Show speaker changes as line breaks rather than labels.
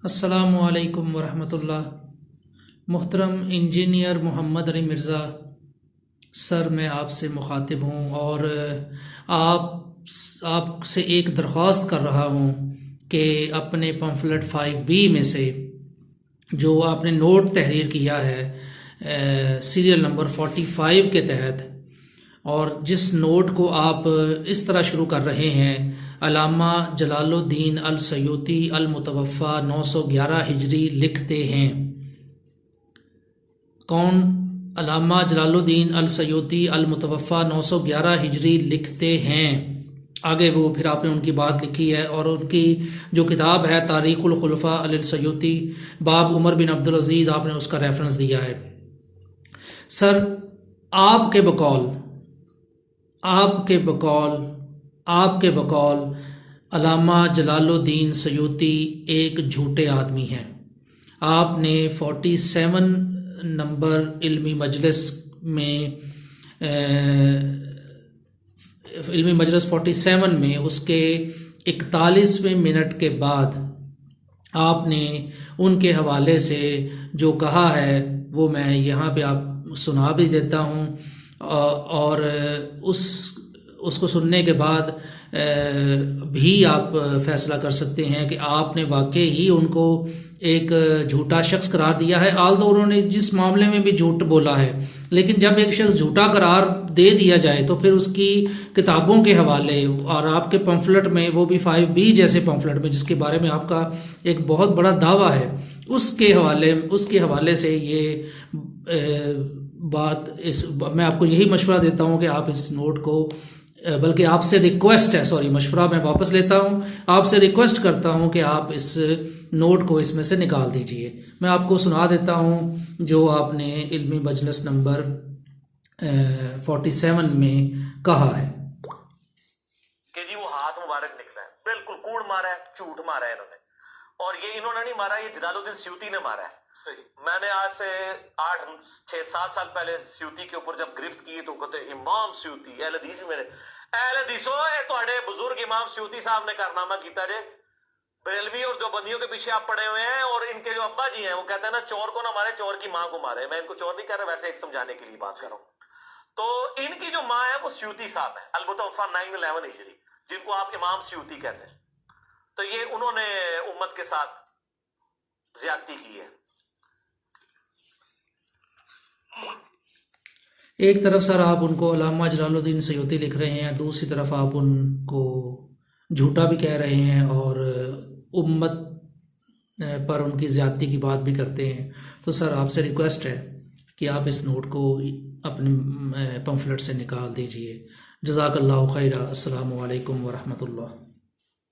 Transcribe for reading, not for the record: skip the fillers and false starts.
अस्सलामुअलैकुम वरहमतुल्लाह। मोहतरम engineer Mohammad Ali Mirza sir, मैं आपसे मुखातिब हूँ और आपसे एक दरख्वास्त कर रहा हूँ कि अपने पम्फलेट 5B में से जो आपने नोट तहरीर किया है सीरियल नंबर 45 के तहत, और जिस नोट को आप इस तरह शुरू कर रहे हैं, अल्लामा जलालुद्दीन अल सयूती अल मुतवफ़ा 911 हिजरी लिखते हैं। कौन? अल्लामा जलालुद्दीन अल सयूती अल मुतवफ़ा 911 हिजरी लिखते हैं। आगे वो फिर आपने उनकी बात लिखी है और उनकी जो किताब है तारीख़ुल खुलफ़ा अल सयूती बाब उमर बिन अब्दुल अज़ीज़, आपने उसका रेफरेंस दिया है। सर, आपके बकौल आपके बकौल अल्लामा जलालुद्दीन सयूती एक झूठे आदमी हैं। आपने 47 नंबर इल्मी मजलिस 47 में उसके 41वें मिनट के बाद आपने उनके हवाले से जो कहा है वो मैं यहाँ पे आप सुना भी देता हूँ, और उसको सुनने के बाद भी आप फैसला कर सकते हैं कि आपने वाकई ही उनको एक झूठा शख्स करार दिया है। आल्दो उन्होंने जिस मामले में भी झूठ बोला है, लेकिन जब एक शख्स झूठा करार दे दिया जाए तो फिर उसकी किताबों के हवाले और आपके पम्फलेट में, वो भी 5B जैसे पम्फलेट में जिसके बारे में आपका एक बहुत बड़ा दावा है, उसके हवाले से ये मैं आपको यही मशवरा देता हूँ कि आप इस नोट को, बल्कि आपसे रिक्वेस्ट है, सॉरी, मशवरा मैं वापस लेता हूँ, आपसे रिक्वेस्ट करता हूँ कि आप इस नोट को इसमें से निकाल दीजिए। मैं आपको सुना देता हूँ जो आपने इल्मी मजलिस नंबर 47 में कहा है
कि जी वो हाथ मुबारक निकला है, बिल्कुल कूड़ मारा है, झूठ मारा है इन्होंने। और ये इन्होंने नहीं मारा, ये जलालुद्दीन सयूती ने मारा है। सही। मैंने आज से 6-7 साल पहले सयूती के ऊपर जब गिरफ्त की तो कहते इमाम सयूती अहले हदीस मेरे अहले हदीसो तुहाडे बुजुर्ग इमाम सयूती साहब ने कारनामा किया जे बरेलवी और देवबंदियों के पीछे आप पड़े हुए हैं, और इनके जो अब्बा जी हैं वो कहते हैं ना, चोर को ना मारे, चोर की माँ को मारे। मैं इनको चोर नहीं कह रहा, वैसे एक समझाने के लिए बात कर रहा हूं। तो इनकी जो माँ है वो सयूती साहब है, अल-मुतवफ़ा 911 हिजरी, जिनको आप इमाम सयूती कहते हैं। तो ये उन्होंने उम्मत के साथ ज्यादती की है।
एक तरफ सर आप उनको अल्लामा जलालुद्दीन सयूती लिख रहे हैं, दूसरी तरफ आप उनको झूठा भी कह रहे हैं और उम्मत पर उनकी ज़्यादती की बात भी करते हैं। तो सर आपसे रिक्वेस्ट है कि आप इस नोट को अपने पम्फलेट से निकाल दीजिए। जज़ाकल्लाहु खैरा। अस्सलामु अलैकुम वरहमतुल्लाह।